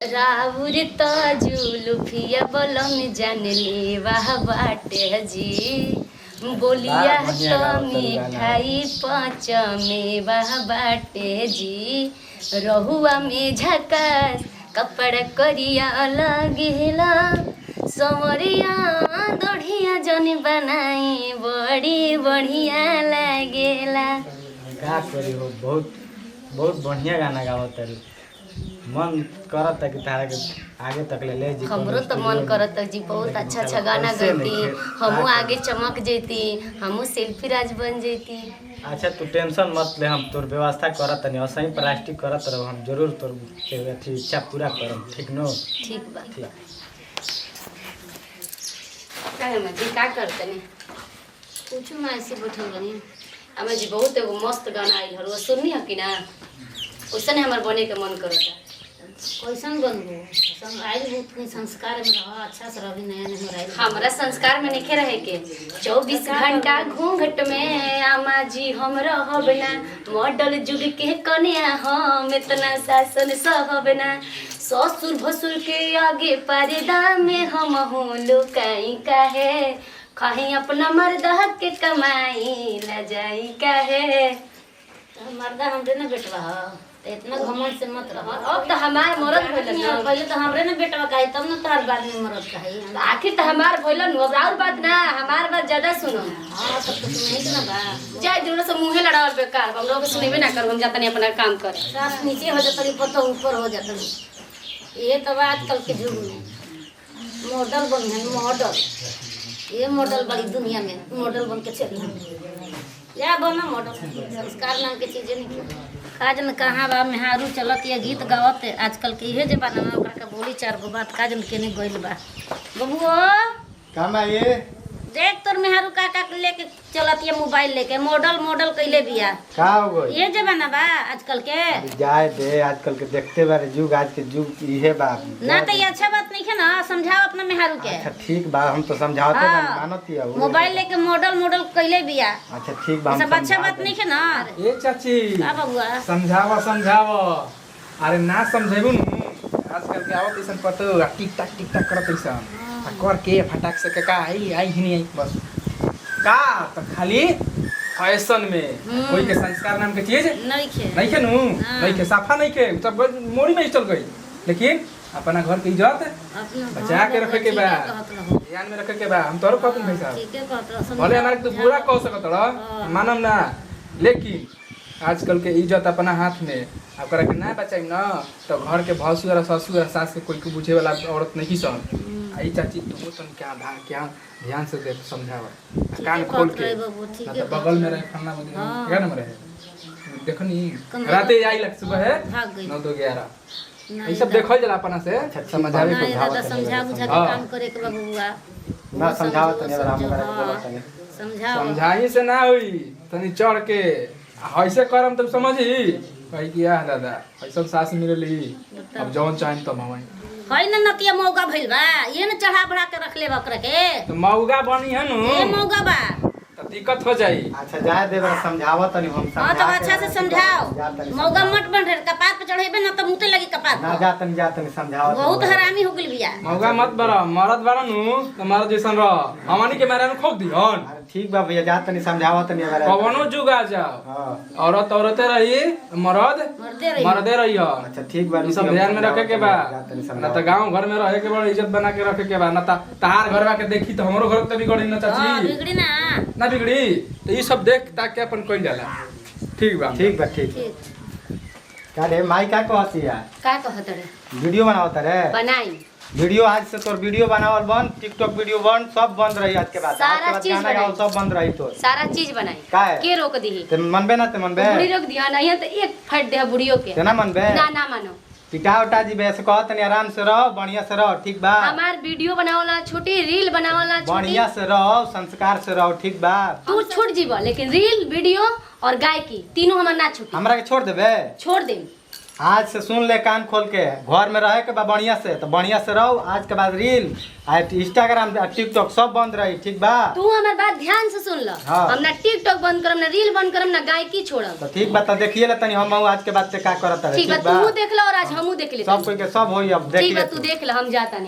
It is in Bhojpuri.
राउर त जुलुफिया बलम जान ले वाह बाटे जी बोलिया त मिठाई पच में वाह बाटे जी रहुआ में झकास कपड़ा करिया लगेला संवरिया दढ़िया जन बनाई बड़ी बढ़िया लागेला। का करी हो बहुत बहुत बढ़िया गाना गावत है। मन करत है कि तारा के आगे तक ले जी। हमरो तो मन करत जी बहुत अच्छा अच्छा गाना गाती हमू आगे चमक जेती हमू सेल्फी राज बन जेती। अच्छा तू टेंशन मत ले हम तोर व्यवस्था करत नहीं और सही प्लास्टिक करत रहो हम जरूर तोर के इच्छा पूरा करम ठीक नो। ठीक बा काहे में जी का करतनी कुछ मैं ऐसे बैठल बनी हमें जी बहुत एगो मस्त गाना आइल हर वो सुननी है कि ना ओसने हमर बने के मन करता। कैसन बनबो आइल बहुत संस्कार में रह अच्छा से रही नया नया रही हमरा संस्कार में नहीं रहे के 24 घंटा घूंघट में आमा जी हम रहब ना मॉडल जुग के कन्या हम इतना शासन सहब ना ससुर भसुर के आगे पर्दा में हम हो लुकाई काहे कहीं अपना मर्दा के कमाई ल जाई काहे मर्दा हमरे ना बेटवा ह तो इतना घमंड से मत रह। अब तो हमार मरद भइलन ना पहले तो हमरे ना बेटवा कहे तब ना तोहर बाद में मरद कहे आखिर तो हमार भइलन अब और बात ना हमार बात ज्यादा सुनो। हां तब तो सुनही के ना बा जाय दूर से मुंहे लड़ावल बेकार हम लोग सुनेबे ना कर हम जातनी अपना काम करे सास नीचे हो जातरी पतो ऊपर हो जातरी ये तो आजकल के युग में मॉडल बन है मॉडल ये मॉडल बड़ी दुनिया में मॉडल बन के चली हम या बना मॉडल संस्कार नाम के चीजें नहीं काजन कहाँ बा मेहारू चलत या गीत गावत आजकल के इहे जमाना में ओकरा के बोली चार गो बात काजन केने गइल बा बबुओ काम ये देख तोर मेहारू का लेके चलत या मोबाइल लेके मॉडल मॉडल कइले बिया का हो गई ये जमाना बा आजकल के जाए दे आजकल के देखते बारे युग आज के युग इहे बा ना तो ये अच्छा बात नहीं है ना समझाओ अपना मेहारू के। अच्छा ठीक बा हम तो समझावते हाँ, बानी मानत हिया मोबाइल लेके मॉडल मॉडल कइले बिया अच्छा ठीक बा हम सब अच्छा बात नहीं है ना ए चाची का बबुआ समझाव अरे ना समझेबू न आजकल के आवत ऐसन पतो टिक टाक करत ऐसन आ कर के फटाक से के का आई हिनी आई बस का तो खाली फैशन में कोई के संस्कार नाम के चीज नहीं खे नहीं के नु नहीं के साफा नहीं के सब मोड़ी में चल गई लेकिन अपना घर के इज्जत बचा के रखे के बा ध्यान में रखे के बा हम तोरो कहत भाई साहब ठीक है कहत रह भले हमारे तो बुरा कह सकत रह मानम ना लेकिन आजकल के इज्जत अपना हाथ में अब करा के ना बचाई ना तो घर के भसुर ससुर सास के कोई के बुझे वाला औरत नहीं सन आई चाची तुम तो क्या ध्यान से देख समझावा कान खोल के ना तो बगल में रहे फन्ना में क्या नंबर है देखो नी राते आई लग सुबह है 9-11 ये सब देखल जला अपना से समझावे ना को दादा समझा बुझा के काम करे के बबुआ ना समझावत नहीं हम ओकरा के बोलत नहीं समझाओ समझाई से ना हुई तनी चढ़ के ऐसे करम तब समझी कही कि यार दादा ऐसा सास मिलली अब जौन चाहे तो मवाई है ना नतिया मौका भइल बा ये न चढ़ा बढ़ा के रख ले बकरा के तो मौगा बनी है नु ये मौका बा तो दिक्कत हो जाई। अच्छा जाए दे बड़ा समझावत नहीं हम हां तो अच्छा से समझाओ मौका समझाओ मत बन रे कपार पे चढ़ेबे ना तो मुते लगी कपार ना जातन समझावत बहुत हरामी हो गेल बिया मौगा मत बरा मरद बरा नु तो मरद जैसन रह हमनी के मारे में खोप दिहन अरे ठीक बा भैया जात नहीं समझावत नहीं अगर कवनो जुग आ जाओ हां औरत औरते रही मरद मरदे रही हो अच्छा ठीक बा ये सब ध्यान में रखे के बा ना तो गांव घर में रहे के बा इज्जत बना के रखे के बा ना तहार घर के देखी तो हमरो घर तभी गड़ी ना हां चाची बिगड़ी ना ना बिगड़ी तो ये सब देख ताक के अपन कोई जाला ठीक बा ठीक का रे माई का कहती है का कहत रे वीडियो बनावत रे बनाई वीडियो आज से तोर वीडियो बनावल बंद टिकटॉक वीडियो बंद सब बंद रही आज के बाद सारा आज के बाद चीज गाना गाओ बनाई। सब बंद रही तो सारा चीज बनाई का है? के रोक दी ते मनबे ना ते मनबे बुढ़ी रोक दिया नहीं तो एक फट दे बुढ़ियो के ते ना मनबे ना ना मानो पिटा उटा जी बेस कहत नहीं आराम से रहो बढ़िया से रहो ठीक बा हमार वीडियो बनावला छोटी रील बनावला छोटी बढ़िया से रहो संस्कार से रहो ठीक बा तू छूट जीवा लेकिन रील वीडियो और गायकी तीनों हमार ना छूटी हमरा के छोड़ देबे छोड़ दे आज से सुन ले कान खोल के, घर में रहे के बा बढ़िया से, तो बढ़िया से रहो। आज के बाद रील आ इंस्टाग्राम आ टिकटॉक सब बंद रही, ठीक बा? तू हमार बात ध्यान से सुन ल। हाँ। हम ना टिकटॉक बंद करम, ना रील बंद करम, ना गायकी छोड़म। तो ठीक बा, तो देखिए ले तनी हम आज के बाद से का करत है, ठीक बा, तू देख ल और आज हमहू देख ले। सब कोई के सब होई, अब ठीक देखिए बा, तू देख ल, हम जाता नहीं।